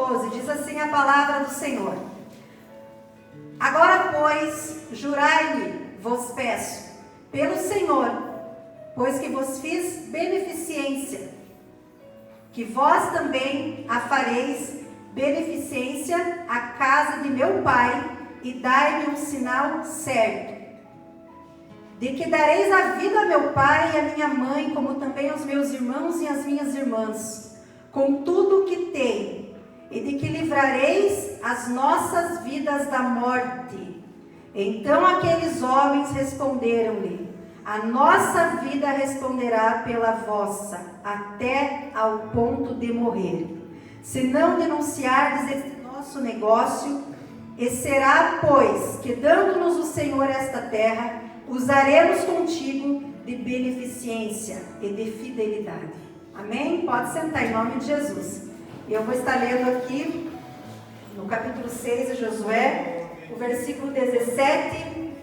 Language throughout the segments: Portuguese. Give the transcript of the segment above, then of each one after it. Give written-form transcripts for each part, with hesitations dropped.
12, diz assim a palavra do Senhor: Agora, pois, jurai-me, vos peço, pelo Senhor, pois que vos fiz beneficência, que vós também a fareis beneficência à casa de meu Pai, e dai-me um sinal certo, de que dareis a vida a meu pai e a minha mãe, como também aos meus irmãos e às minhas irmãs, com tudo o que tem, e de que livrareis as nossas vidas da morte. Então aqueles homens responderam-lhe: a nossa vida responderá pela vossa, até ao ponto de morrer, se não denunciardes este nosso negócio. E será, pois, que dando-nos o Senhor esta terra, usaremos contigo de beneficência e de fidelidade. Amém? Pode sentar em nome de Jesus. Eu vou estar lendo aqui no capítulo 6 de Josué, o versículo 17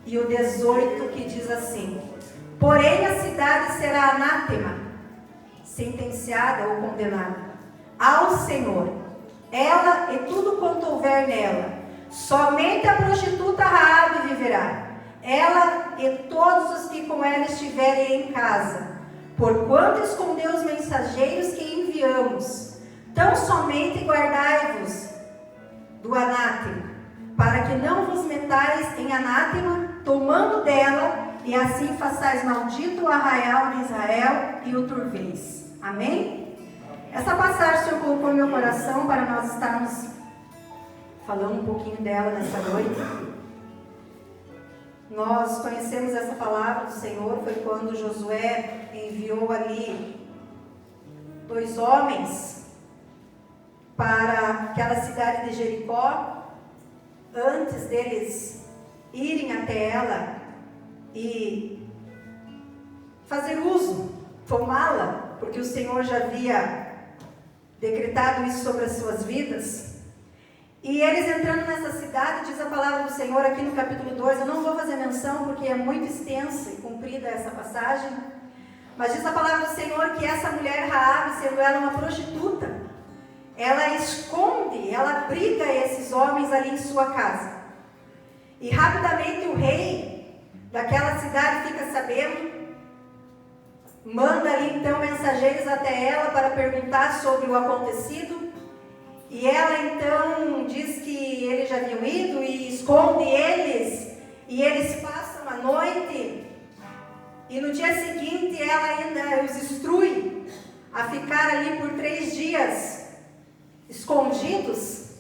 e o 18, que diz assim: Porém a cidade será anátema, sentenciada ou condenada ao Senhor, ela e tudo quanto houver nela. Somente a prostituta Raabe viverá, ela e todos os que com ela estiverem em casa, porquanto escondeu os mensageiros que enviamos. Tão somente guardai-vos do anátema, para que não vos metais em anátema, tomando dela, e assim façais maldito o arraial de Israel e o turveis. Amém? Essa passagem o Senhor colocou no meu coração para nós estarmos falando um pouquinho dela nessa noite. Nós conhecemos essa palavra do Senhor, foi quando Josué enviou ali 2 homens para aquela cidade de Jericó, antes deles irem até ela e fazer uso, tomá-la, porque o Senhor já havia decretado isso sobre as suas vidas. E eles entrando nessa cidade, diz a palavra do Senhor aqui no capítulo 2, eu não vou fazer menção porque é muito extensa e comprida essa passagem, mas diz a palavra do Senhor que essa mulher Raabe, sendo ela uma prostituta, ela esconde, ela abriga esses homens ali em sua casa. E rapidamente o rei daquela cidade fica sabendo, manda ali então mensageiros até ela para perguntar sobre o acontecido. E ela então diz que eles já haviam ido e esconde eles, e eles passam a noite, e no dia seguinte ela ainda os instrui a ficar ali por 3 dias escondidos,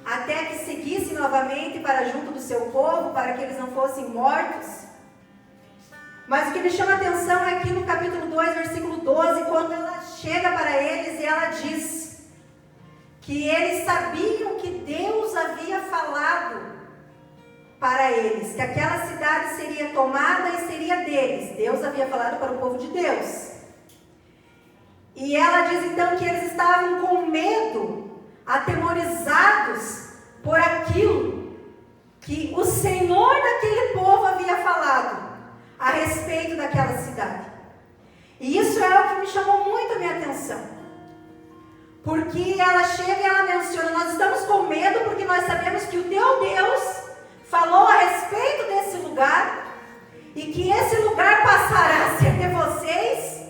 até que seguissem novamente para junto do seu povo, para que eles não fossem mortos. Mas o que me chama a atenção é aqui no capítulo 2, versículo 12, quando ela chega para eles e ela diz que eles sabiam que Deus havia falado para eles, que aquela cidade seria tomada e seria deles. Deus havia falado para o povo de Deus. E ela diz então que eles estavam com medo, atemorizados por aquilo que o Senhor daquele povo havia falado a respeito daquela cidade. E isso é o que me chamou muito a minha atenção. Porque ela chega e ela menciona, nós estamos com medo porque nós sabemos que o teu Deus falou a respeito desse lugar e que esse lugar passará a ser de vocês,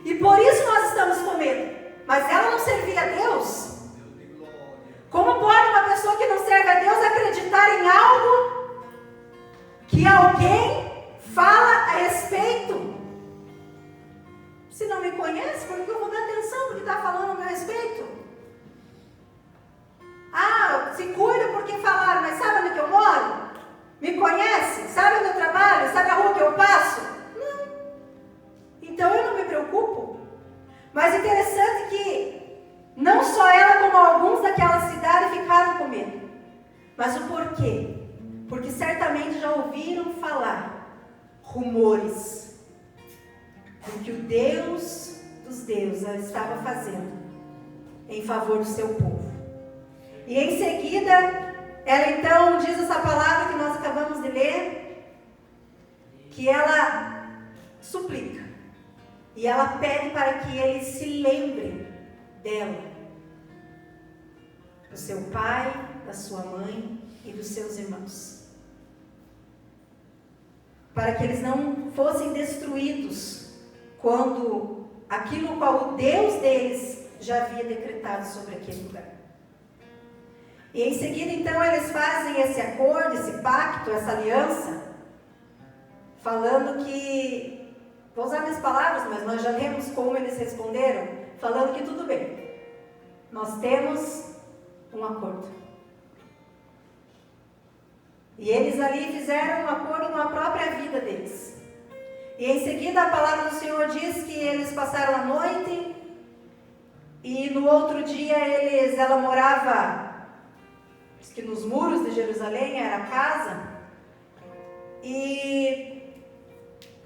e por isso nós estamos com medo. Mas ela não servia a Deus. Como pode uma pessoa que não serve a Deus acreditar em algo que alguém fala a respeito? Se não me conhece, por que eu vou dar atenção porque está falando a meu respeito? Ah, se cuida porque falaram, mas sabe onde que eu moro? Me conhece? Sabe onde eu trabalho? Sabe a rua que eu passo? Não. Então eu não me preocupo. Mas interessante que não só ela como alguns daquela cidade ficaram com medo. Mas o porquê? Porque certamente já ouviram falar rumores do que o Deus dos deuses estava fazendo em favor do seu povo. E em seguida, ela então diz essa palavra que nós acabamos de ler, que ela suplica, e ela pede para que eles se lembrem dela. seu pai, da sua mãe e dos seus irmãos, para que eles não fossem destruídos quando aquilo qual o Deus deles já havia decretado sobre aquele lugar. E em seguida, então, eles fazem esse acordo, esse pacto, essa aliança, falando que, vou usar minhas palavras, mas nós já lemos como eles responderam, falando que tudo bem, nós temos um acordo. E eles ali fizeram um acordo com a própria vida deles. E em seguida a palavra do Senhor diz que eles passaram a noite e no outro dia ela morava, diz que nos muros de Jerusalém, era a casa, e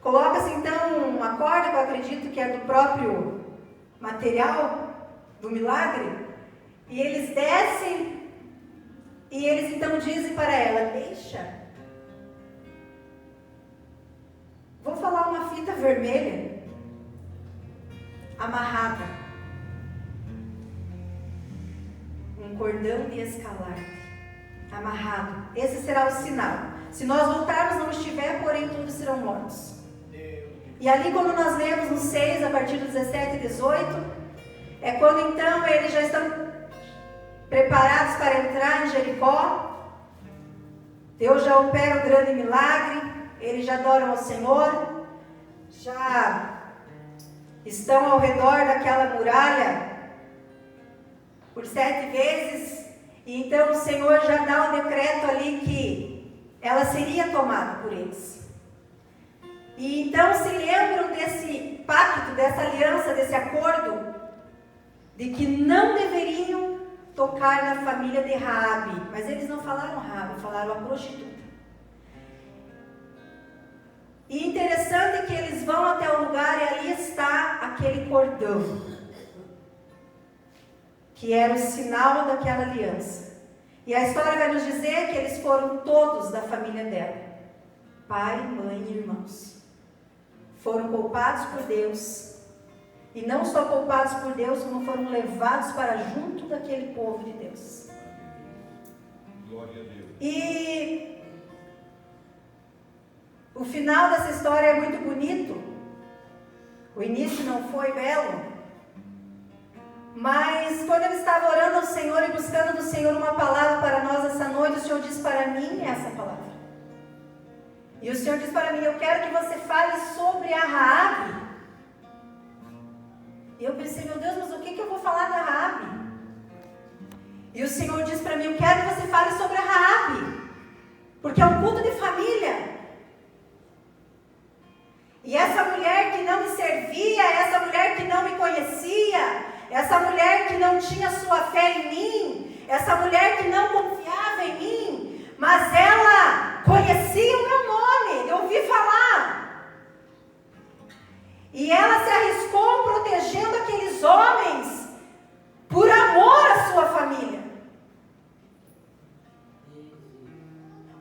coloca-se então uma corda, que eu acredito que é do próprio material do milagre, e eles descem, e eles então dizem para ela: deixa, vou falar uma fita vermelha, amarrada, um cordão de escarlate, amarrado, esse será o sinal. Se nós voltarmos, não estiver, porém todos serão mortos. E ali, quando nós lemos no 6, a partir do 17 e 18, é quando então eles já estão preparados para entrar em Jericó. Deus já opera o grande milagre, eles já adoram ao Senhor, já estão ao redor daquela muralha por 7 vezes, e então o Senhor já dá o decreto ali que ela seria tomada por eles. E então se lembram desse pacto, dessa aliança, desse acordo, de que não deveriam tocar na família de Raabe, mas eles não falaram Raabe, falaram a prostituta. E interessante que eles vão até o lugar e ali está aquele cordão, que era o sinal daquela aliança. E a história vai nos dizer que eles foram todos da família dela, pai, mãe e irmãos. Foram poupados por Deus, e não só poupados por Deus, como foram levados para junto daquele povo de Deus. Glória a Deus. E o final dessa história é muito bonito. O início não foi belo, mas quando eu estava orando ao Senhor e buscando do Senhor uma palavra para nós essa noite, o Senhor disse para mim essa palavra. E o Senhor disse para mim: eu quero que você fale sobre a Raabe. E eu pensei: meu Deus, mas o que eu vou falar da Raabe? E o Senhor disse para mim: eu quero que você fale sobre a Raabe, porque é um culto de família. E essa mulher que não me servia, essa mulher que não me conhecia, essa mulher que não tinha sua fé em mim, essa mulher que não confiava em mim, mas ela conhecia o meu nome, eu ouvi falar. E ela se arriscou protegendo aqueles homens por amor à sua família.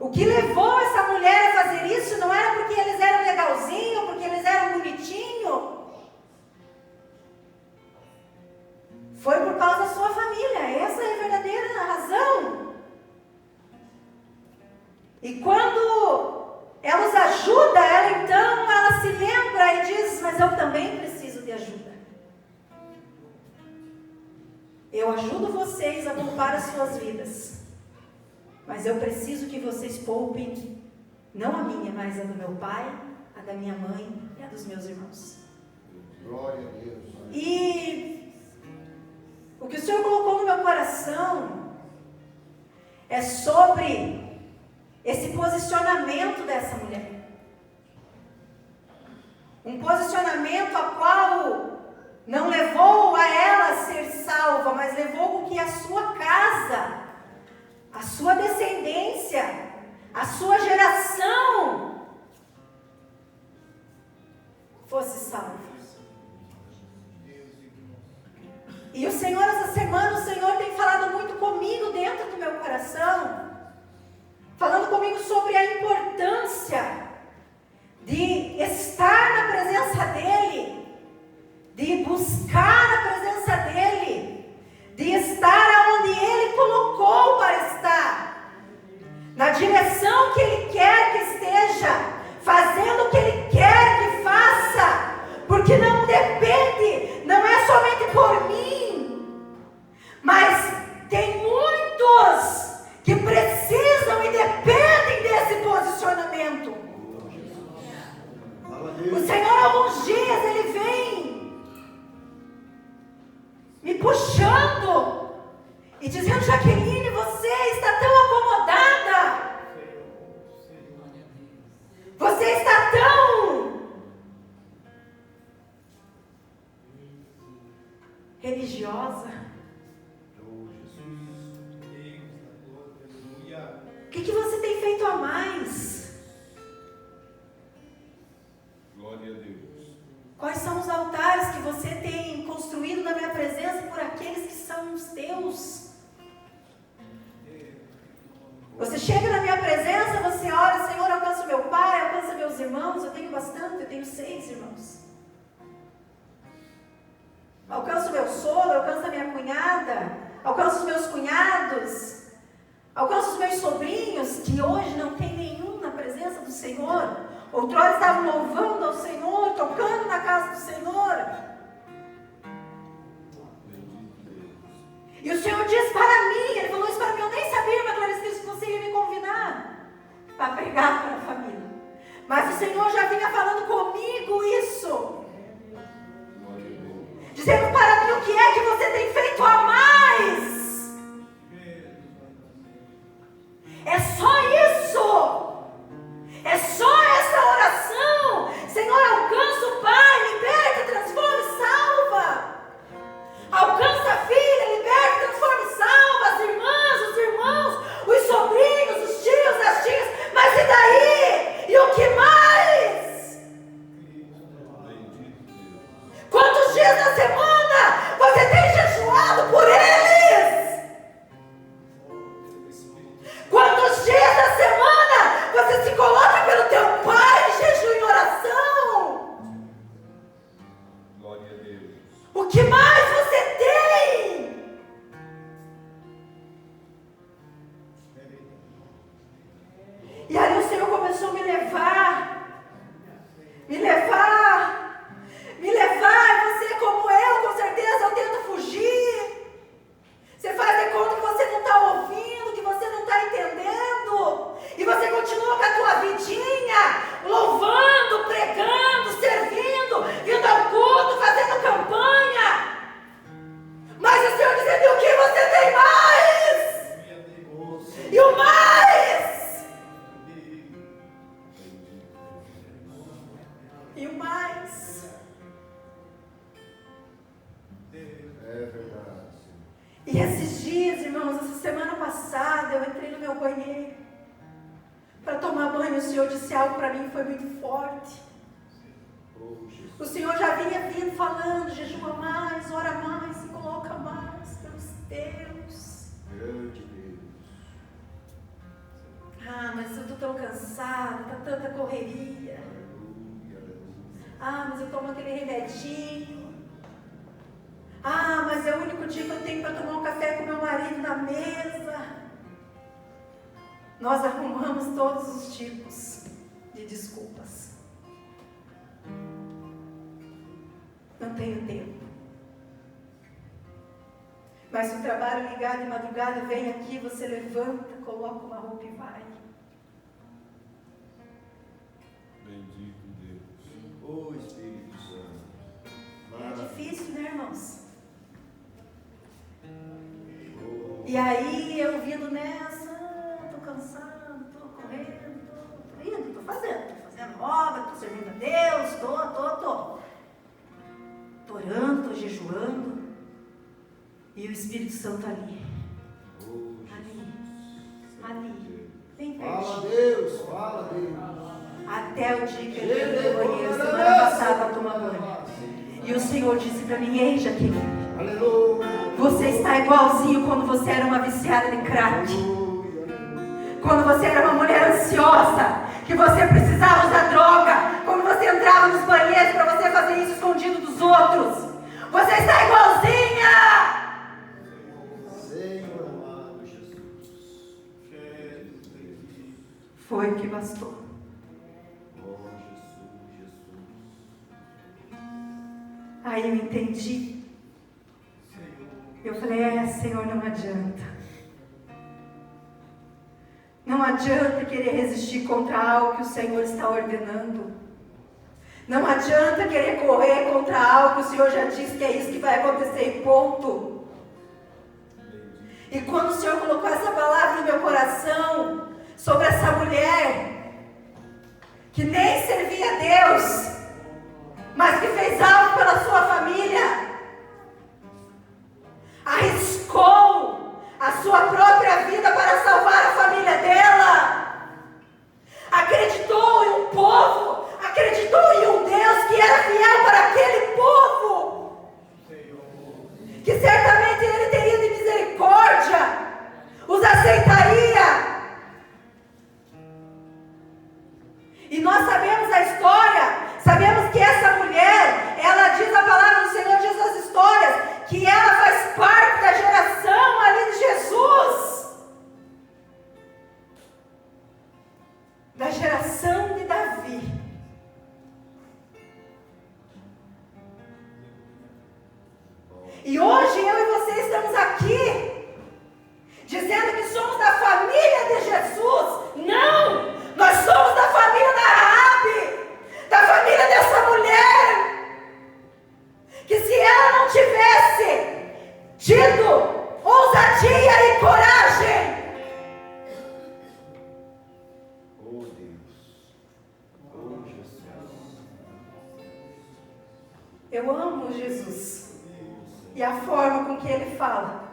O que levou essa mulher a fazer isso não era porque eles eram legalzinhos, porque eles eram bonitinhos. Foi por causa da sua família. Essa é a verdadeira razão. E quando ela os ajuda, ela se lembra e diz: mas eu também preciso de ajuda. Eu ajudo vocês a poupar as suas vidas, mas eu preciso que vocês poupem, não a minha, mas a do meu pai, a da minha mãe e a dos meus irmãos. Glória a Deus. E o que o Senhor colocou no meu coração é sobre esse posicionamento dessa mulher. Um posicionamento a qual não levou a ela a ser salva, mas levou com que a sua casa, a sua descendência, a sua geração fosse salva. E o Senhor, essa semana, o Senhor tem falado muito comigo dentro do meu coração, falando comigo sobre a importância de estar na presença dEle, de buscar a presença dEle, de estar onde Ele colocou me puxando e dizendo: Jaqueline, você está tão acomodada, você está tão religiosa. O que você tem feito a mais? Glória a Deus. Quais são os altares que você tem construído na minha presença por aqueles que são os teus? Você chega na minha presença, você ora: Senhor, alcança meu pai, alcança meus irmãos. Eu tenho bastante, eu tenho 6 irmãos. Alcança o meu sogro, alcança a minha cunhada, alcança os meus cunhados, alcança os meus sobrinhos, que hoje não tem nenhum na presença do Senhor. Outrora estavam louvando ao Senhor, tocando na casa do Senhor. E o Senhor diz para mim, Ele falou isso para mim: eu nem sabia, irmã Clarice, que você ia me convidar para pregar para a família. Mas o Senhor já vinha falando comigo isso, dizendo para mim: o que é que você tem feito a mais? É só isso. É só essa oração. Senhor, alcança o Pai, liberta, transforma e salva. Alcança a filha, liberta, transforma e salva. As irmãs, os irmãos, os sobrinhos, os tios, as tias. Mas e daí? E o que mais? Quantos dias da semana você tem jejuado por eles? Quantos dias da semana você se coloca pelo teu pai em jejum e oração? Glória a Deus. O que mais você tem? E aí o Senhor começou a me levar, e você, como eu, com certeza, eu tento fugir. Você faz de conta que você não está ouvindo, que você não está entendendo, e você continua com a tua vidinha, louvando, pregando, servindo, indo ao culto, fazendo campanha. Mas o Senhor dizendo: o que você tem mais? E o mais? E o mais? É verdade. E esses dias, irmãos, essa semana passada, eu entrei no meu banheiro para tomar banho. O Senhor disse algo para mim que foi muito forte. O Senhor já vinha vindo falando: jejua mais, ora mais, se coloca mais pelos teus. Grande Deus. Ah, mas eu estou tão cansada, está tanta correria. Aleluia, aleluia. Ah, mas eu tomo aquele remedinho. Ah, mas é o único dia que eu tenho para tomar um café com meu marido na mesa. Nós arrumamos todos os tipos de desculpas. Não tenho tempo. Mas se o trabalho ligar de madrugada vem aqui, você levanta, coloca uma roupa e vai. Bendito Deus. Ô Espírito Santo. É difícil, né, irmãos? E aí eu vindo nessa, estou cansado, estou correndo, estou fazendo obra, estou servindo a Deus, estou orando, estou jejuando, e o Espírito Santo ali, bem Fala pertinho. Deus, fala Deus. Até o dia que eu entrei no banheiro, semana passada, para tomar banho. E o Senhor disse para mim: ei, Jaqueline, Aleluia. você está igualzinho quando você era uma viciada de crack. Quando você era uma mulher ansiosa, que você precisava usar droga. Quando você entrava nos banheiros para você fazer isso escondido dos outros. Você está igualzinha. Senhor amado Jesus. Foi o que bastou. Oh Jesus, Jesus. Aí eu entendi. Eu falei: Senhor, não adianta. Não adianta querer resistir contra algo que o Senhor está ordenando. Não adianta querer correr contra algo, o Senhor já disse que é isso que vai acontecer, ponto. E quando o Senhor colocou essa palavra no meu coração, sobre essa mulher, que nem servia a Deus, mas que fez algo pela sua família, arriscou a sua própria vida para salvar a família dela, acreditou em um povo, acreditou em um Deus que era fiel para aquele povo, que certamente Ele teria de misericórdia, os aceitaria. E nós sabemos a história, sabemos que essa mulher, ela diz a palavra do Senhor, diz as histórias, que ela faz parte da geração ali de Jesus, da geração de Davi. E hoje eu e você estamos aqui, dizendo que somos da família de Jesus. Não! Nós somos da família da Raabe, da família dessa mulher, que se ela não tivesse tido ousadia e coragem, Oh Deus, oh Jesus. eu amo Jesus e a forma com que Ele fala.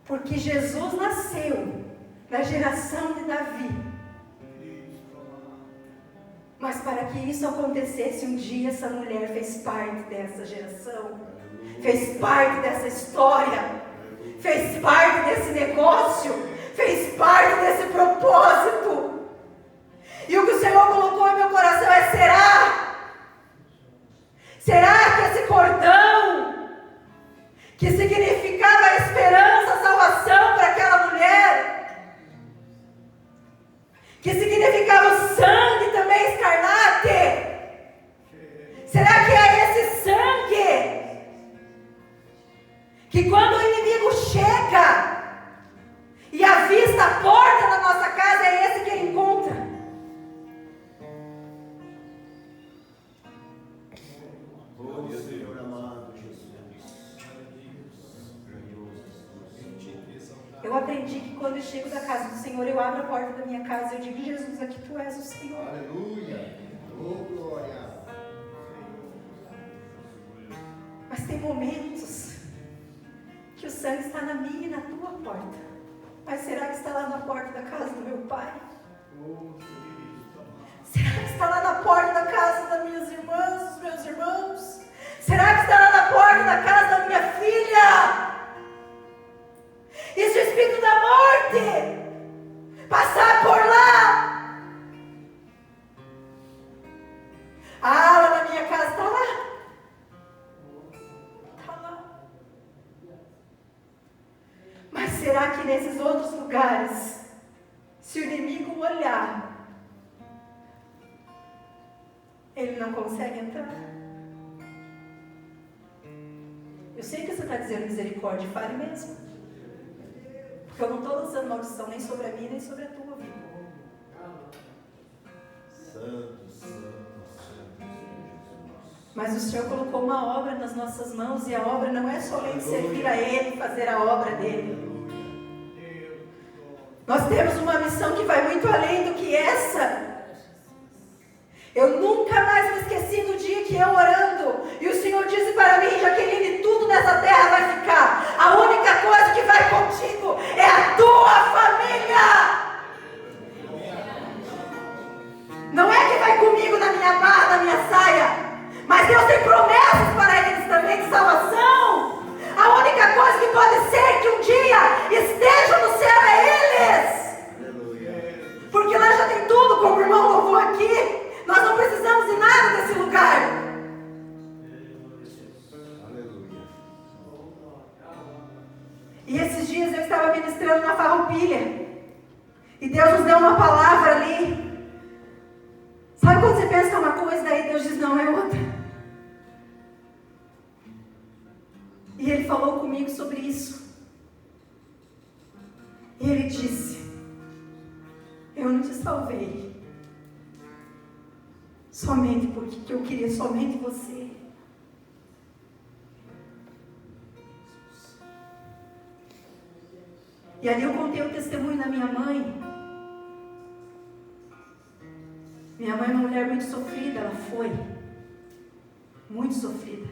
Porque Jesus nasceu na geração de Davi. Mas para que isso acontecesse um dia, essa mulher fez parte dessa geração, fez parte dessa história, fez parte desse negócio, fez parte desse propósito. E o que o Senhor colocou em meu coração é: será que esse cordão, que significava a esperança, a salvação para aquela mulher, que significava o sangue também escarlate, será que é esse sangue que quando o inimigo chega e avista a porta da nossa casa, é esse que ele encontra? Oh Senhor amado Jesus. Eu aprendi que quando eu chego da casa do Senhor, eu abro a porta da minha casa e eu digo: Jesus, aqui Tu és o Senhor. Aleluia. Oh glória. Mas tem momentos que o sangue está na minha e na tua porta. Mas será que está lá na porta da casa do meu pai? Será que está lá na porta da casa das minhas irmãs, dos meus irmãos? Será que está lá na porta da casa da minha filha? E se o Espírito da morte passar por lá? Ah, lá na minha casa está lá. Está lá. Mas será que nesses outros lugares, se o inimigo olhar, ele não consegue entrar? Eu sei que você está dizendo misericórdia, fale mesmo. Porque eu não estou lançando maldição nem sobre a minha, nem sobre a tua vida. Santo, santo, santo Jesus. Mas o Senhor colocou uma obra nas nossas mãos, e a obra não é somente servir a Ele, fazer a obra dEle. Nós temos uma missão que vai muito além do que essa. Eu nunca mais me esqueci do dia que eu orando, e o Senhor disse para mim: Jaqueline, tudo nessa terra vai ficar. A única coisa que vai contigo é a tua família. Não é que vai comigo na minha barra, na minha saia, mas Deus tem promessas para eles também de salvação. A única coisa que pode ser que um dia esteja no céu é eles. Porque lá já tem tudo, como o irmão louvou aqui. Nós não precisamos de nada desse lugar. Aleluia. E esses dias eu estava ministrando na Farroupilha, e Deus nos deu uma palavra ali. Sabe quando você pensa que é uma coisa, daí Deus diz: não, é outra. E Ele falou comigo sobre isso. E Ele disse: eu não te salvei. Somente porque eu queria somente você. E ali eu contei o testemunho da minha mãe. Minha mãe é uma mulher muito sofrida, ela foi. Muito sofrida.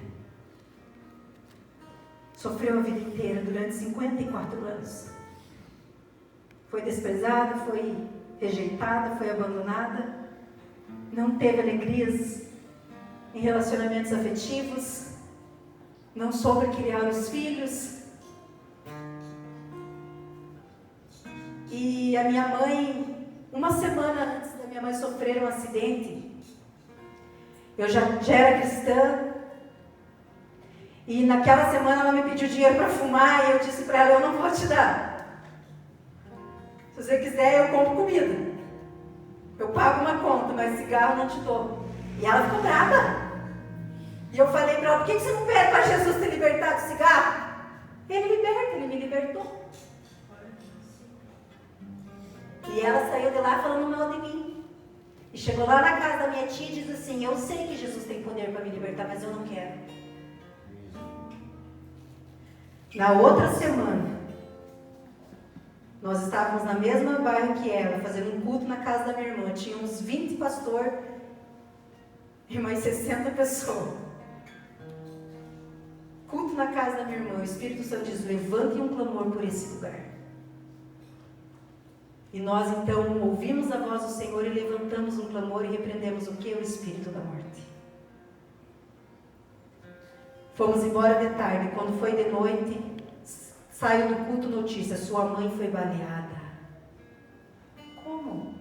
Sofreu a vida inteira, durante 54 anos. Foi desprezada, foi rejeitada, foi abandonada. Não teve alegrias em relacionamentos afetivos. Não soube criar os filhos. E a minha mãe, uma semana antes da minha mãe sofrer um acidente, eu já era cristã. E naquela semana ela me pediu dinheiro para fumar e eu disse para ela, eu não vou te dar. Se você quiser, eu compro comida. Eu pago uma conta, mas cigarro não te dou. E ela ficou brava. E eu falei para ela, por que você não pede para Jesus te libertar do cigarro? Ele liberta, ele me libertou. E ela saiu de lá falando mal de mim. E chegou lá na casa da minha tia e disse assim, eu sei que Jesus tem poder para me libertar, mas eu não quero. Na outra semana, nós estávamos na mesma bairro que ela, fazendo um culto na casa da minha irmã. Tinha uns 20 pastores e mais 60 pessoas. Culto na casa da minha irmã. O Espírito Santo diz, levante um clamor por esse lugar. E nós então ouvimos a voz do Senhor e levantamos um clamor e repreendemos o que? O espírito da morte. Fomos embora de tarde. Quando foi de noite, saiu do culto notícia, sua mãe foi baleada. Como?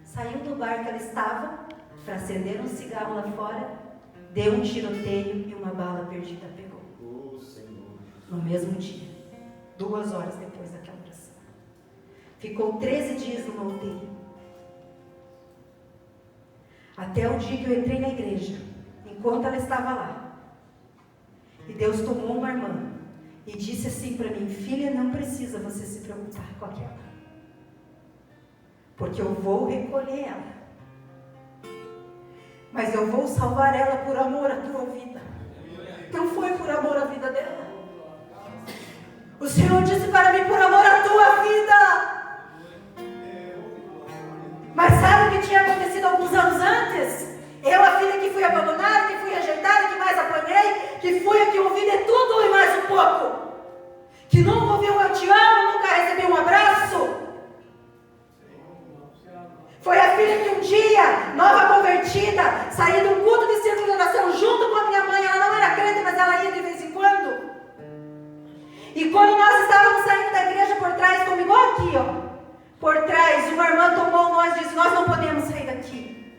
Saiu do bar que ela estava para acender um cigarro lá fora, deu um tiroteio e uma bala perdida pegou. Oh, Senhor. No mesmo dia, 2 horas depois daquela oração. Ficou 13 dias numa UTI. Até o dia que eu entrei na igreja, enquanto ela estava lá. E Deus tomou uma irmã e disse assim para mim, filha, não precisa você se preocupar com aquela. Porque eu vou recolher ela. Mas eu vou salvar ela por amor à tua vida. Não foi por amor à vida dela. O Senhor disse para mim, por amor à tua vida. Mas sabe o que tinha acontecido alguns anos antes? Eu, a filha que fui abandonada, que fui rejeitada, que mais apanhei, que fui a que ouvi de tudo e mais um pouco. Que nunca ouviu um eu te amo, nunca recebi um abraço. Foi a filha que um dia, nova convertida, saía de um culto de círculo de oração junto com a minha mãe. Ela não era crente, mas ela ia de vez em quando. E quando nós estávamos saindo da igreja por trás, como igual aqui, ó. Por trás, uma irmã tomou nós e disse, nós não podemos sair daqui.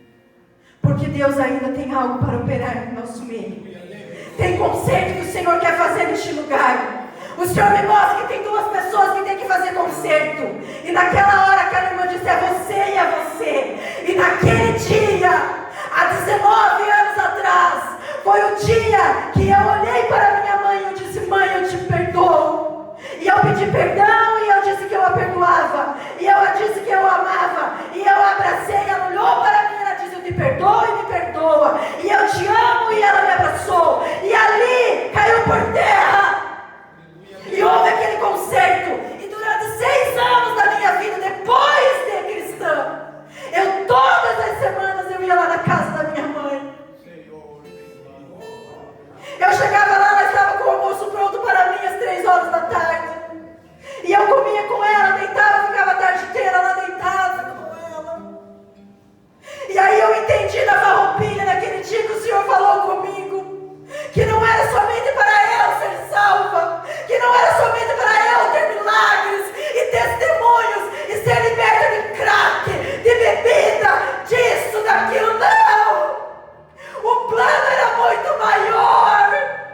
Porque Deus ainda tem algo para operar no nosso meio. Tem conserto que o Senhor quer fazer neste lugar. O Senhor me mostra que tem 2 pessoas que têm que fazer conserto. E naquela hora aquela irmã disse, é você e é você. E naquele dia, há 19 anos atrás, foi o dia que eu olhei para minha mãe e eu disse, mãe, eu te perdoo. E eu pedi perdão e eu disse que eu a perdoava. E eu disse que eu a amava. E eu a abracei, ela olhou para mim e ela disse, eu te perdoo e me perdoa. E eu te amo e ela me abraçou. E ali caiu por terra. E houve aquele concerto. E durante 6 anos da minha vida, depois de cristã, eu todas as semanas eu ia lá na casa da minha mãe. Eu chegava lá, ela estava com o almoço pronto para mim às 3 horas da tarde. E eu comia com ela, deitava, ficava a tarde inteira lá deitada com ela. E aí eu entendi na farroupilha naquele dia que o Senhor falou comigo, que não era somente para eu ser salva, que não era somente para eu ter milagres e testemunhos e ser liberta de crack, de bebida, disso, daquilo, não! O plano era muito maior.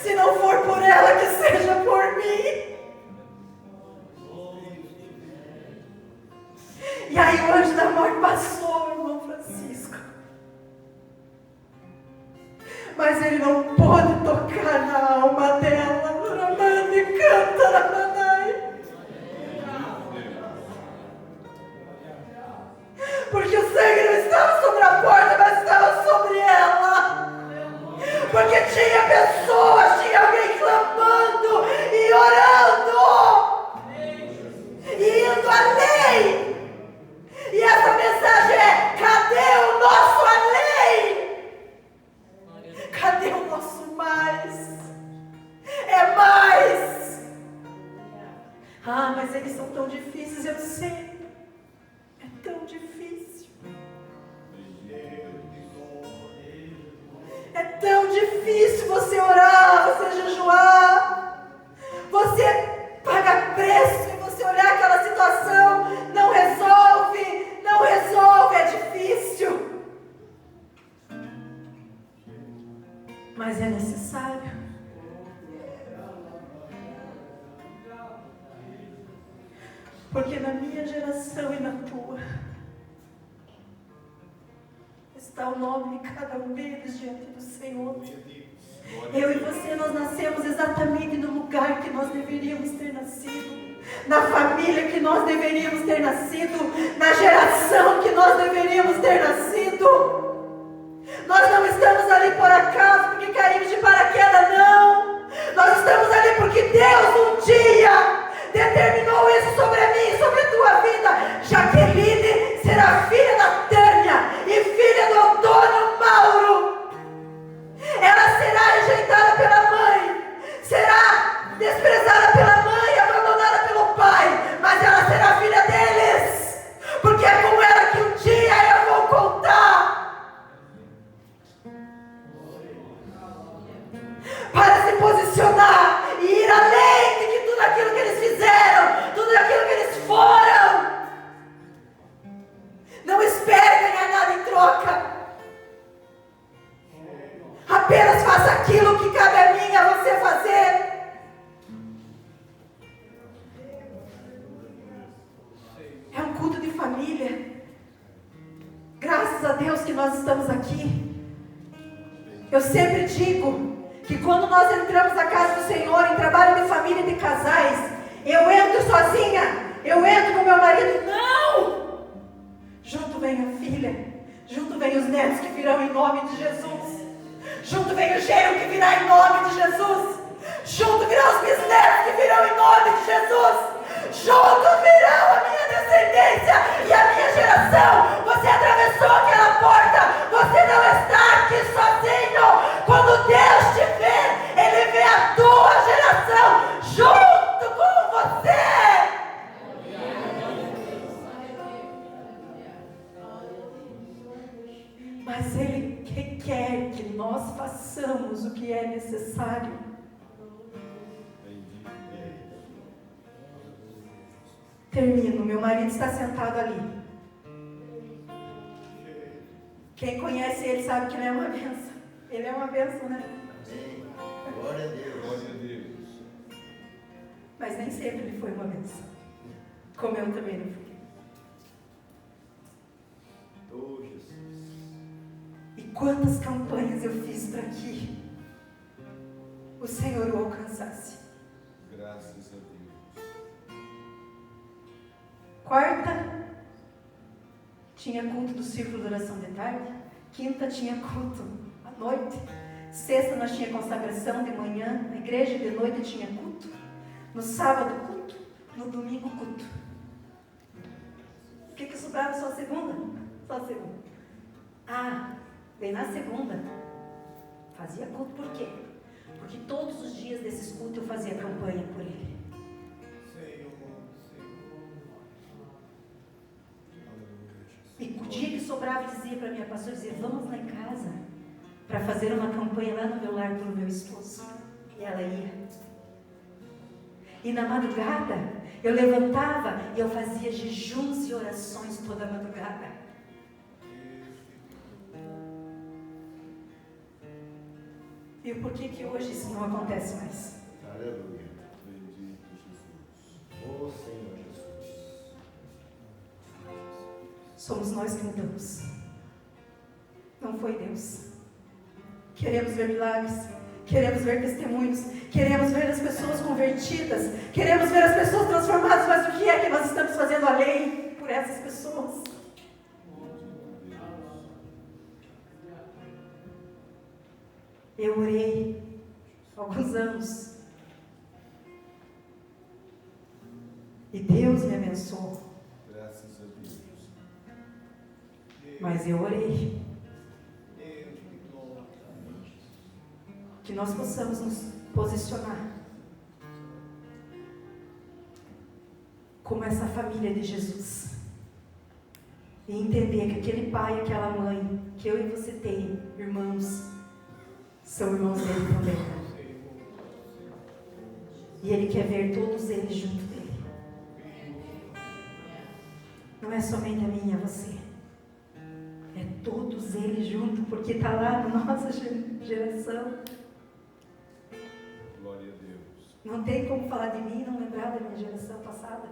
Se não for por ela, que seja por mim. E aí o anjo da morte passou, o irmão Francisco. Mas ele não pôde tocar na alma dela. Ramani canta, Ramanai. Porque o sangue não estava sobre a porta, mas estava sobre ela. Porque tinha pessoas, tinha alguém clamando e orando e indo além. E essa mensagem é: cadê o nosso além? Cadê o nosso mais? É mais. Ah, mas eles são tão difíceis, eu sei. É tão difícil. É tão difícil você orar, você jejuar, você paga preço e você olhar aquela situação, não resolve, é difícil. Mas é necessário. Porque na minha geração e na tua, está o nome de cada um deles diante do Senhor. Eu e você, nós nascemos exatamente no lugar que nós deveríamos ter nascido, na família que nós deveríamos ter nascido, na geração que nós deveríamos ter nascido. Nós não estamos ali por acaso, porque caímos de paraquedas, não. Nós estamos ali porque Deus um dia determinou isso sobre mim, sobre a tua vida. Jaqueline será filha da Tânia e filha do Antônio Mauro. Ela será rejeitada pela mãe, será desprezada pela mãe, abandonada pelo pai, mas ela será filha deles, porque é com ela que um dia eu vou contar. Para se posicionar e ir além de que tudo aquilo que eles fizeram, tudo aquilo que eles foram. Não espere ganhar nada em troca. Apenas faça aquilo que cabe a mim e a você fazer. É um culto de família. Graças a Deus que nós estamos aqui. Eu sempre digo que quando nós entramos na casa do Senhor, em trabalho de família e de casais, eu entro sozinha, eu entro com meu marido, não! Junto vem a filha, junto vem os netos que virão em nome de Jesus, junto vem o genro que virá em nome de Jesus, junto virão os bisnetos que virão em nome de Jesus, junto virão a minha descendência e a minha geração. Você atravessou aquela porta, você não está aqui sozinho. Quando Deus te vê, Ele vê a tua geração junto com você. Mas Ele quer que nós façamos o que é necessário. Termino, meu marido está sentado ali. Quem conhece ele sabe que ele é uma bênção. Ele é uma bênção, né? Amém. Glória a Deus. Glória a Deus. Mas nem sempre ele foi uma bênção. Como eu também não fui. Oh, Jesus. E quantas campanhas eu fiz para que o Senhor o alcançasse. Graças a Deus. Quarta, tinha culto do círculo de oração de tarde. Quinta, tinha culto à noite. Sexta, nós tinha consagração de manhã. Na igreja de noite tinha culto. No sábado, culto. No domingo, culto. O que sobrava? Só a segunda? Só a segunda. Ah, bem na segunda fazia culto. Por quê? Porque todos os dias desses cultos eu fazia campanha por ele. E o dia que sobrava, eu dizia para minha pastora, dizia, vamos lá em casa para fazer uma campanha lá no meu lar pelo meu esposo. E ela ia. E na madrugada eu levantava e eu fazia jejuns e orações toda a madrugada. E o porquê que hoje isso não acontece mais? Aleluia. Bendito Jesus. Ô Senhor Jesus. Somos nós que mudamos. Não foi Deus. Queremos ver milagres. Queremos ver testemunhos. Queremos ver as pessoas convertidas. Queremos ver as pessoas transformadas. Mas o que é que nós estamos fazendo além por essas pessoas? Eu orei há alguns anos. E Deus me abençoou. Graças a Deus. Mas eu orei. Que nós possamos nos posicionar como essa família de Jesus. E entender que aquele pai e aquela mãe que eu e você tem, irmãos, são irmãos dele também. E ele quer ver todos eles junto dele. Não é somente a mim e a você. É todos eles juntos, porque está lá na nossa geração. Glória a Deus. Não tem como falar de mim e não lembrar da minha geração passada.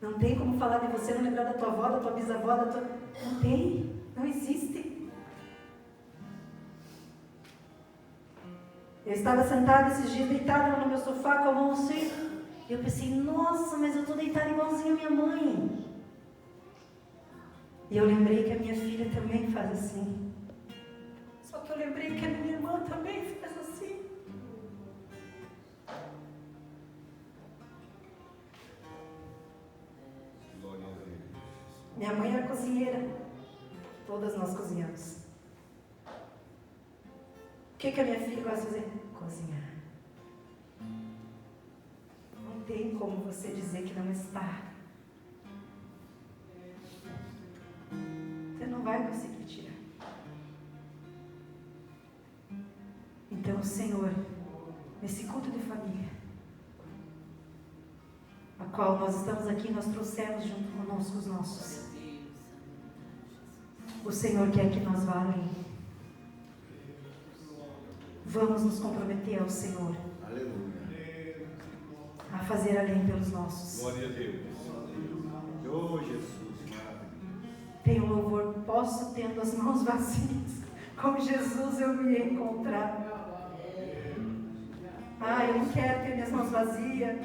Não tem como falar de você e não lembrar da tua avó, da tua bisavó, da tua... Não tem, não existe. Eu estava sentada esses dias, deitada no meu sofá com a mão assim. E eu pensei, nossa, mas eu estou deitada igualzinho a minha mãe. E eu lembrei que a minha filha também faz assim. Só que eu lembrei que a minha irmã também faz assim. Glória a Deus. Minha mãe era cozinheira. Todas nós cozinhamos. O que a minha filha gosta de fazer? Cozinhar. Não tem como você dizer que não está. Você não vai conseguir tirar. Então, Senhor, nesse culto de família, a qual nós estamos aqui, nós trouxemos junto conosco os nossos. O Senhor quer que nós vá além. Vamos nos comprometer ao Senhor. Aleluia. A fazer além pelos nossos. Glória a Deus. Oh, Jesus, maravilhoso. Tenho louvor, posso tendo as mãos vazias. Com Jesus eu me encontrar. Eu não quero ter minhas mãos vazias.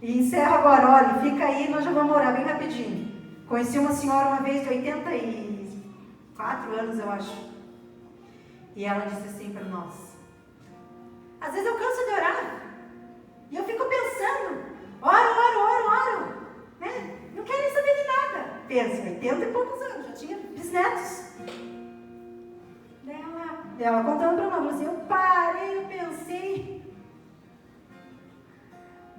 E encerro agora, olha, fica aí, nós já vamos orar bem rapidinho. Conheci uma senhora uma vez de 84 anos, eu acho. E ela disse assim para nós: às vezes eu canso de orar. E eu fico pensando, oro, né? Não quero nem saber de nada. Pensa, 80 e poucos anos, já tinha bisnetos. Ela contando para nós, assim, eu parei, eu pensei,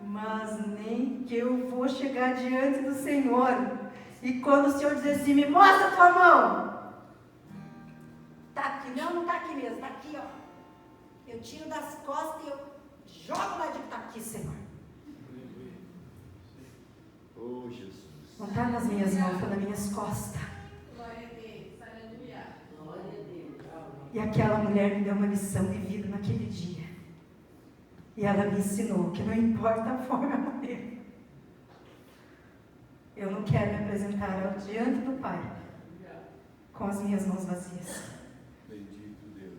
mas nem que eu vou chegar diante do Senhor. E quando o Senhor dizer assim, me mostra a tua mão. Tá aqui, não tá aqui mesmo, tá aqui, ó. Eu tiro das costas e eu jogo lá de tá aqui, Senhor. Oh, Jesus. Não está nas minhas mãos, está nas minhas costas. Glória a Deus, aleluia. Glória a Deus. E aquela mulher me deu uma lição de vida naquele dia. E ela me ensinou que não importa a forma e a maneira. Eu não quero me apresentar diante do Pai com as minhas mãos vazias. Bendito Deus.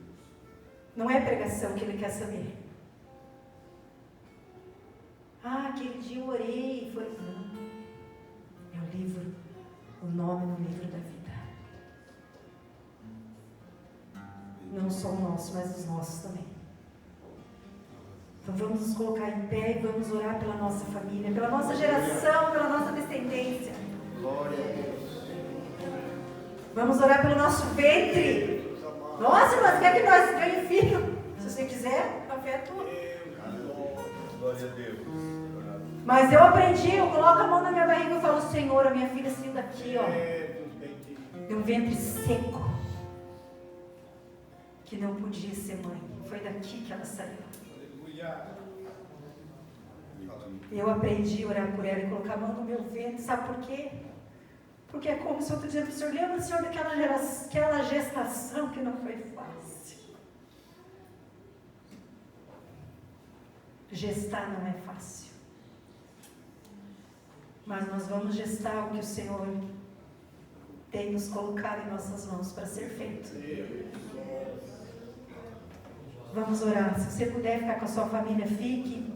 Não é pregação que Ele quer saber. Aquele dia eu orei e foi... Não. É o livro, o nome no livro da vida. Não só o nosso, mas os nossos também. Então vamos nos colocar em pé e vamos orar pela nossa família, pela nossa geração, pela nossa descendência. Glória a Deus. Vamos orar pelo nosso ventre. Nossa, mas quer que nós ganhe filho? Se você quiser, a fé é tua. Glória a Deus. Mas eu aprendi, eu coloco a mão na minha barriga e falo, Senhor, a minha filha saiu daqui, ó, de um ventre seco, que não podia ser mãe. Foi daqui que ela saiu. Eu aprendi a orar por ela e colocar a mão no meu ventre. Sabe por quê? Porque é como se eu estou dizendo para o Senhor, lembra, Senhor, daquela gestação que não foi fácil. Gestar não é fácil. Mas nós vamos gestar o que o Senhor tem nos colocado em nossas mãos para ser feito. Vamos orar. Se você puder ficar com a sua família, fique.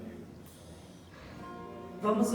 Vamos